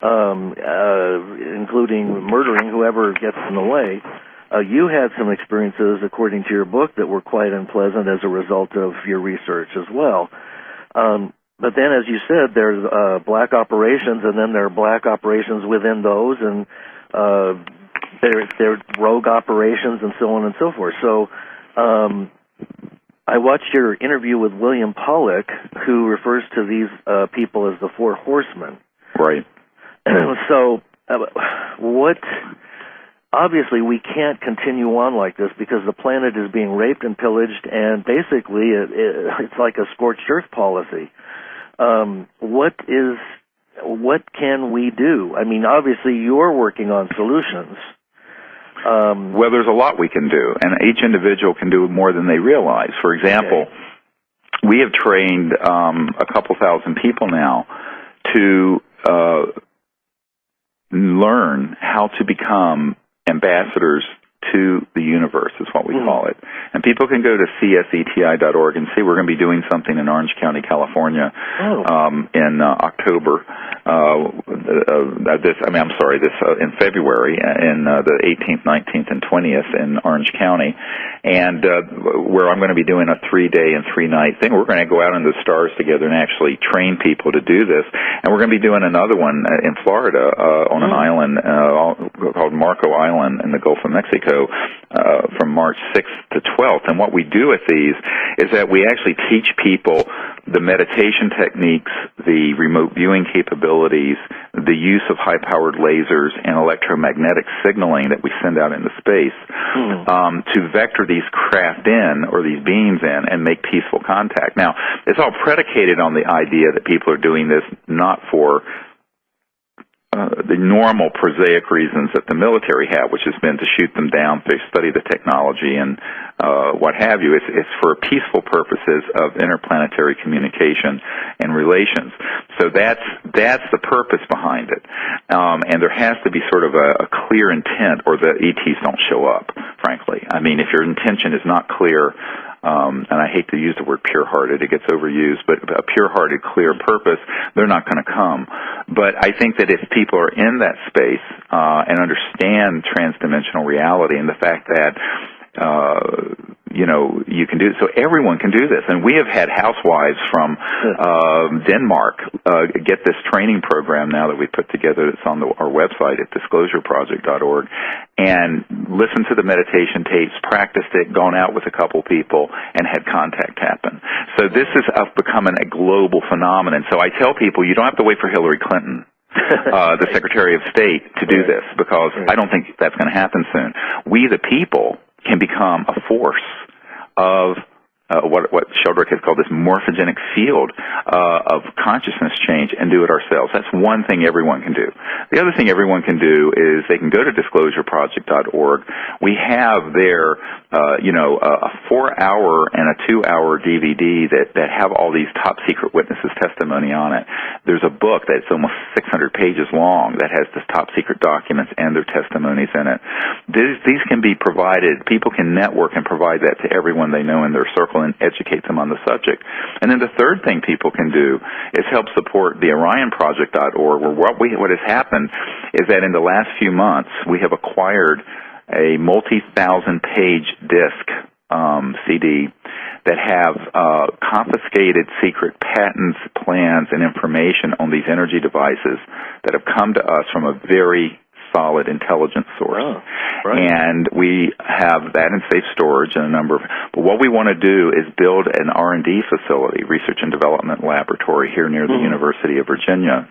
including murdering whoever gets in the way. You had some experiences, according to your book, that were quite unpleasant as a result of your research as well. But then, as you said, there's black operations, and then there are black operations within those, and there are rogue operations, and so on and so forth. So I watched your interview with William Pollock, who refers to these people as the Four Horsemen. Right. So obviously, we can't continue on like this because the planet is being raped and pillaged, and basically it's like a scorched earth policy. What can we do? I mean, obviously, you're working on solutions. Well, there's a lot we can do, and each individual can do more than they realize. For example, we have trained a couple thousand people now to learn how to become ambassadors to the universe, is what we call it. And people can go to CSETI.org and see we're going to be doing something in Orange County, California in October. In February, in the 18th, 19th, and 20th in Orange County, and where I'm going to be doing a 3-day and 3-night thing. We're going to go out into the stars together and actually train people to do this. And we're going to be doing another one in Florida on an island called Marco Island in the Gulf of Mexico from March 6th to 12th. And what we do with these is that we actually teach people the meditation techniques, the remote viewing capabilities, the use of high-powered lasers and electromagnetic signaling that we send out into space to vector these craft in, or these beings in, and make peaceful contact. Now, it's all predicated on the idea that people are doing this not for the normal prosaic reasons that the military have, which has been to shoot them down, to study the technology and what have you. It's for peaceful purposes of interplanetary communication and relations. So that's the purpose behind it. And there has to be sort of a clear intent, or the ETs don't show up, frankly. I mean, if your intention is not clear, and I hate to use the word pure-hearted, it gets overused, but a pure-hearted, clear purpose, they're not going to come. But I think that if people are in that space and understand transdimensional reality and the fact that you can do it. So everyone can do this. And we have had housewives from Denmark get this training program now that we put together. It's on our website at disclosureproject.org, and listened to the meditation tapes, practiced it, gone out with a couple people, and had contact happen. So this is becoming a global phenomenon. So I tell people, you don't have to wait for Hillary Clinton, the Secretary of State, to do this, because I don't think that's going to happen soon. We, the people, can become a force of what Sheldrake has called this morphogenic field of consciousness change, and do it ourselves. That's one thing everyone can do. The other thing everyone can do is they can go to disclosureproject.org. We have there, a 4-hour and a 2-hour DVD that have all these top secret witnesses' testimony on it. There's a book that's almost 600 pages long that has this top secret documents and their testimonies in it. These can be provided. People can network and provide that to everyone they know in their circle and educate them on the subject. And then the third thing people can do is help support the Orion Project.org, where what has happened is that in the last few months we have acquired a multi-thousand-page disc CD that have confiscated secret patents, plans, and information on these energy devices that have come to us from a very solid intelligence source. And we have that in safe storage and a number of... But what we want to do is build an R&D facility, research and development laboratory, here near the University of Virginia,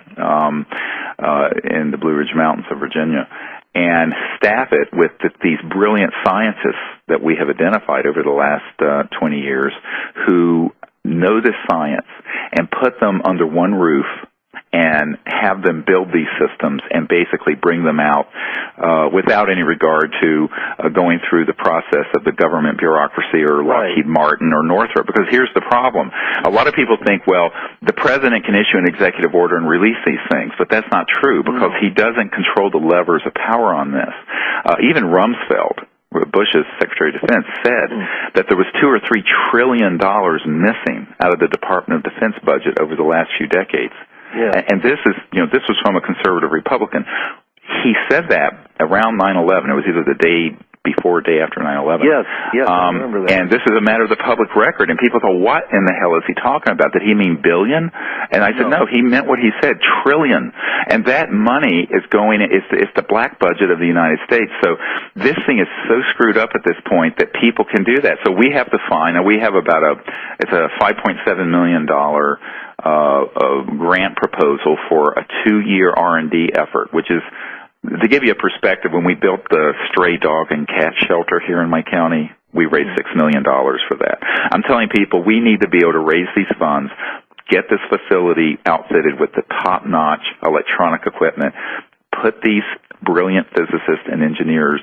in the Blue Ridge Mountains of Virginia, and staff it with these brilliant scientists that we have identified over the last 20 years who know this science, and put them under one roof and have them build these systems and basically bring them out without any regard to going through the process of the government bureaucracy or Lockheed Martin or Northrop. Because here's the problem. A lot of people think, well, the president can issue an executive order and release these things, but that's not true, because he doesn't control the levers of power on this. Even Rumsfeld, Bush's Secretary of Defense, said that there was $2 or $3 trillion missing out of the Department of Defense budget over the last few decades. Yeah. And this was from a conservative Republican. He said that around 9/11. It was either the day before or day after 9/11. Yes, I remember that. And this is a matter of the public record. And people thought, what in the hell is he talking about? Did he mean billion? And I said, no, he meant what he said, trillion. And that money is going, it's the black budget of the United States. So this thing is so screwed up at this point that people can do that. So we have to find, and we have about it's a $5.7 million grant proposal for a 2-year R&D effort, which is, to give you a perspective, when we built the stray dog and cat shelter here in my county, we raised $6 million for that. I'm telling people we need to be able to raise these funds, get this facility outfitted with the top-notch electronic equipment, put these brilliant physicists and engineers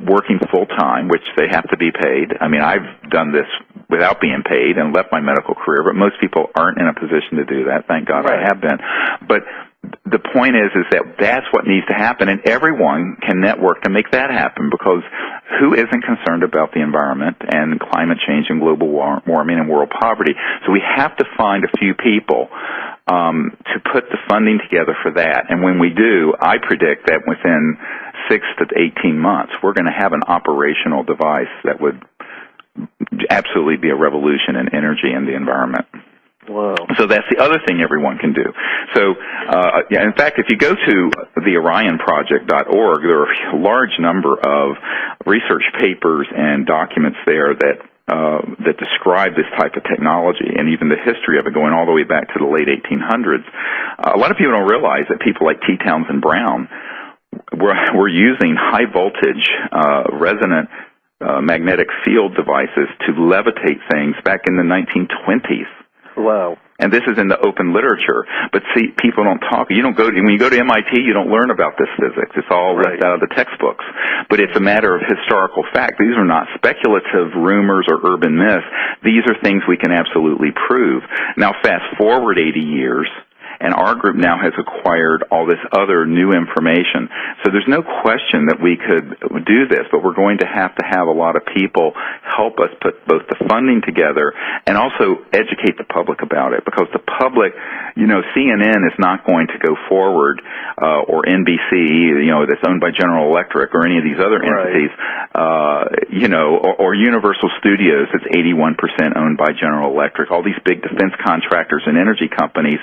working full-time, which they have to be paid. I mean, I've done this without being paid and left my medical career, but most people aren't in a position to do that. Thank God I have been. But the point is that that's what needs to happen, and everyone can network to make that happen, because who isn't concerned about the environment and climate change and global warming and world poverty? So we have to find a few people to put the funding together for that. And when we do, I predict that within 6 to 18 months, we're going to have an operational device that would absolutely be a revolution in energy and the environment. Wow. So that's the other thing everyone can do. So, in fact, if you go to the OrionProject.org, there are a large number of research papers and documents there that describe this type of technology and even the history of it going all the way back to the late 1800s. A lot of people don't realize that people like T. Townsend Brown were using high voltage resonant magnetic field devices to levitate things back in the 1920s. Wow. And this is in the open literature. But see, people don't talk. When you go to MIT, you don't learn about this physics. It's all left out of the textbooks. But it's a matter of historical fact. These are not speculative rumors or urban myths. These are things we can absolutely prove. Now, fast forward 80 years, and our group now has acquired all this other new information. So there's no question that we could do this, but we're going to have a lot of people help us put both the funding together and also educate the public about it, because the public, CNN is not going to go forward, or NBC, that's owned by General Electric, or any of these other entities, or Universal Studios, that's 81% owned by General Electric. All these big defense contractors and energy companies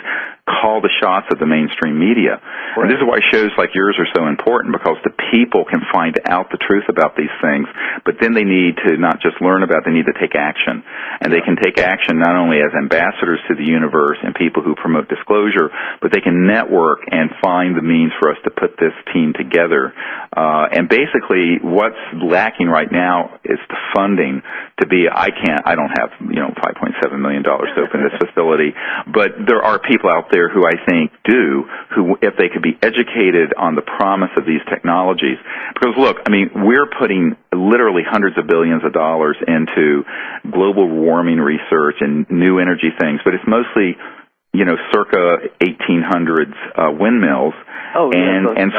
call the shots of the mainstream media. Right. And this is why shows like yours are so important, because the people can find out the truth about these things, but then they need to not just learn about it, they need to take action. And they can take action not only as ambassadors to the universe and people who promote disclosure, but they can network and find the means for us to put this team together. And basically what's lacking right now is the funding to be, I don't have, $5.7 million to open this facility, but there are people out there who I think do, who, if they could be educated on the promise of these technologies. Because look, we're putting literally hundreds of billions of dollars into global warming research and new energy things, but it's mostly, circa 1800s windmills and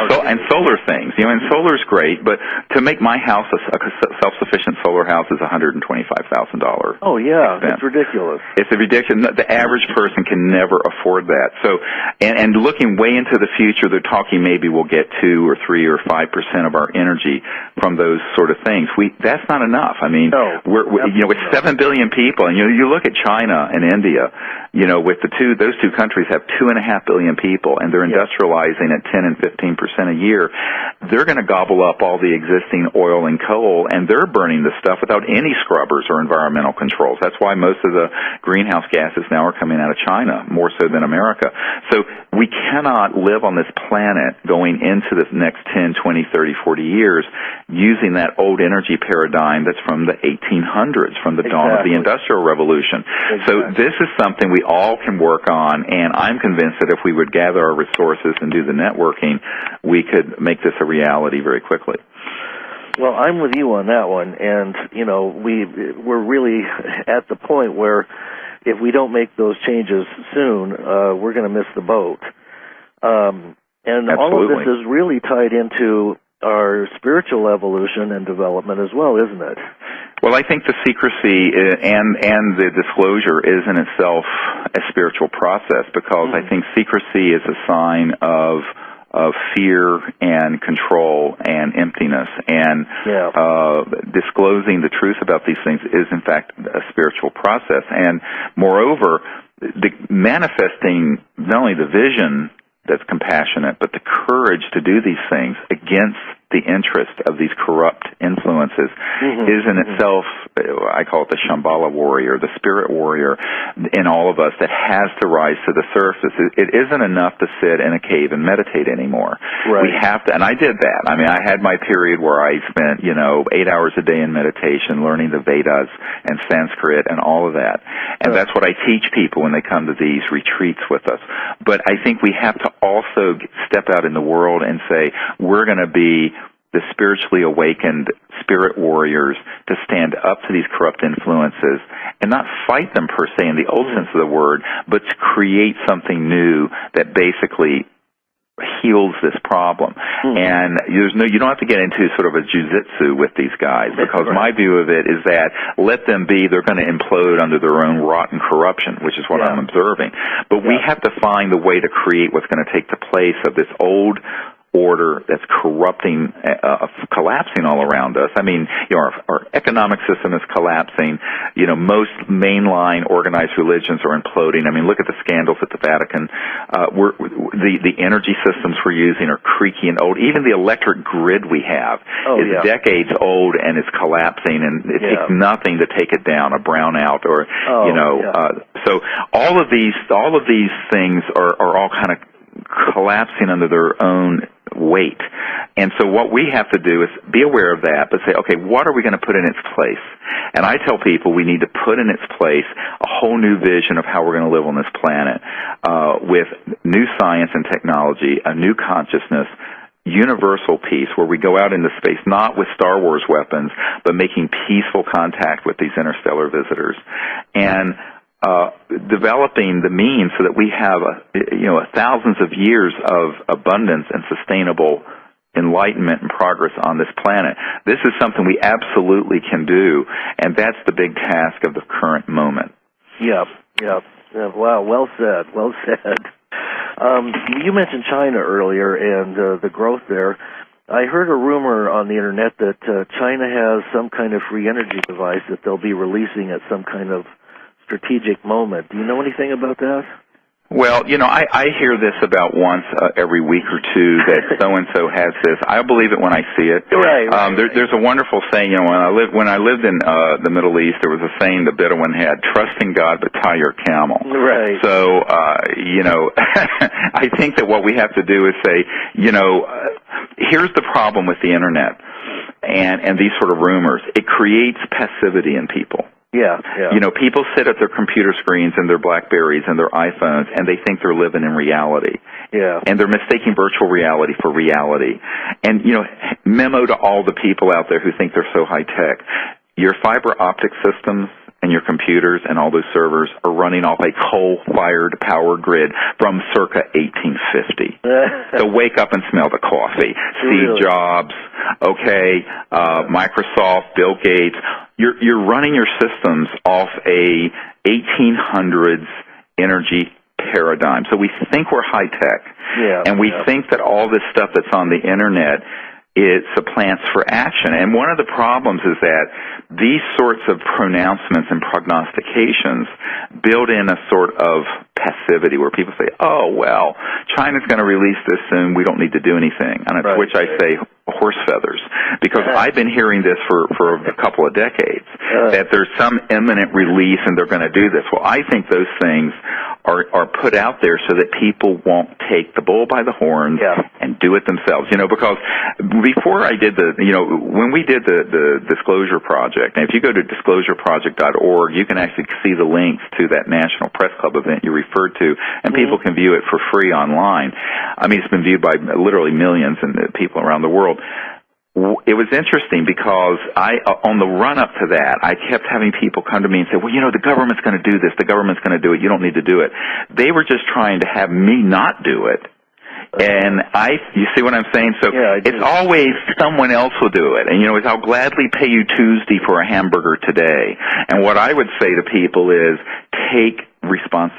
solar things. And solar's great, but to make my house a self-sufficient solar house is $125,000. Oh yeah, that's ridiculous. It's ridiculous. The average person can never afford that. So, and looking way into the future, they're talking maybe we'll get 2 or 3 or 5% of our energy from those sort of things. That's not enough. With 7 billion people, and you look at China and India, with those two countries have 2.5 billion people, and they're industrializing at 10 and 15% a year. They're going to gobble up all the existing oil and coal, and they're burning the stuff without any scrubbers or environmental controls. That's why most of the greenhouse gases now are coming out of China, more so than America. So we cannot live on this planet going into the next 10, 20, 30, 40 years using that old energy paradigm that's from the 1800s, from the dawn of the Industrial Revolution. So this is something we all can work on, and I'm convinced that if we would gather our resources and do the networking, we could make this a reality very quickly. Well, I'm with you on that one, and we're really at the point where if we don't make those changes soon, we're going to miss the boat. And Absolutely. All of this is really tied into our spiritual evolution and development as well, isn't it? Well, I think the secrecy and the disclosure is in itself a spiritual process, because I think secrecy is a sign of fear and control and emptiness, and disclosing the truth about these things is in fact a spiritual process. And moreover, manifesting not only the vision that's compassionate, but the courage to do these things against the interest of these corrupt influences is in itself, I call it the Shambhala warrior, the spirit warrior in all of us that has to rise to the surface. It isn't enough to sit in a cave and meditate anymore. Right. We have to, and I did that. I mean, I had my period where I spent, 8 hours a day in meditation, learning the Vedas and Sanskrit and all of that. And that's what I teach people when they come to these retreats with us. But I think we have to also step out in the world and say, we're going to be the spiritually awakened spirit warriors to stand up to these corrupt influences and not fight them per se in the old sense of the word, but to create something new that basically heals this problem. And you don't have to get into sort of a jujitsu with these guys, because my view of it is that let them be, they're going to implode under their own rotten corruption, which is what I'm observing. But we have to find the way to create what's going to take the place of this old order that's corrupting, collapsing all around us. I mean, our economic system is collapsing. Most mainline organized religions are imploding. I mean, look at the scandals at the Vatican. The energy systems we're using are creaky and old. Even the electric grid we have is decades old and is collapsing, and it takes nothing to take it down, a brownout or, so all of these things are all kind of collapsing under their own weight. And so what we have to do is be aware of that, but say, okay, what are we going to put in its place? And I tell people we need to put in its place a whole new vision of how we're going to live on this planet, with new science and technology, a new consciousness, universal peace, where we go out into space, not with Star Wars weapons, but making peaceful contact with these interstellar visitors. And developing the means so that we have thousands of years of abundance and sustainable enlightenment and progress on this planet. This is something we absolutely can do, and that's the big task of the current moment. Yep. Wow, well said. You mentioned China earlier and the growth there. I heard a rumor on the internet that China has some kind of free energy device that they'll be releasing at some kind of strategic moment. Do you know anything about that? Well, I hear this about once every week or two that so-and-so has this. I believe it when I see it. Right. There's a wonderful saying, when I lived in the Middle East, there was a saying the Bedouin had, trust in God but tie your camel. Right. So, I think that what we have to do is say, here's the problem with the Internet and these sort of rumors. It creates passivity in people. Yeah. People sit at their computer screens and their BlackBerries and their iPhones, and they think they're living in reality. Yeah. And they're mistaking virtual reality for reality. And, memo to all the people out there who think they're so high-tech. Your fiber optic systems and your computers and all those servers are running off a coal-fired power grid from circa 1850. So wake up and smell the coffee. Steve Jobs, Microsoft, Bill Gates. You're running your systems off a 1800s energy paradigm. So we think we're high-tech. And we think that all this stuff that's on the Internet, it supplants for action. And one of the problems is that these sorts of pronouncements and prognostications build in a sort of passivity where people say, oh, well, China's going to release this soon, we don't need to do anything. And to which I say, horse feathers. Because I've been hearing this for a couple of decades, that there's some imminent release and they're going to do this. Well, I think those things are put out there so that people won't take the bull by the horns and do it themselves. Because before I did when we did the Disclosure Project, and if you go to disclosureproject.org, you can actually see the links to that National Press Club event you referred to, and people can view it for free online. I mean, it's been viewed by literally millions of people around the world. It was interesting because on the run-up to that, I kept having people come to me and say, well, the government's going to do this, the government's going to do it, you don't need to do it. They were just trying to have me not do it And you see what I'm saying? So it's always someone else will do it. And, I'll gladly pay you Tuesday for a hamburger today. And what I would say to people is take responsibility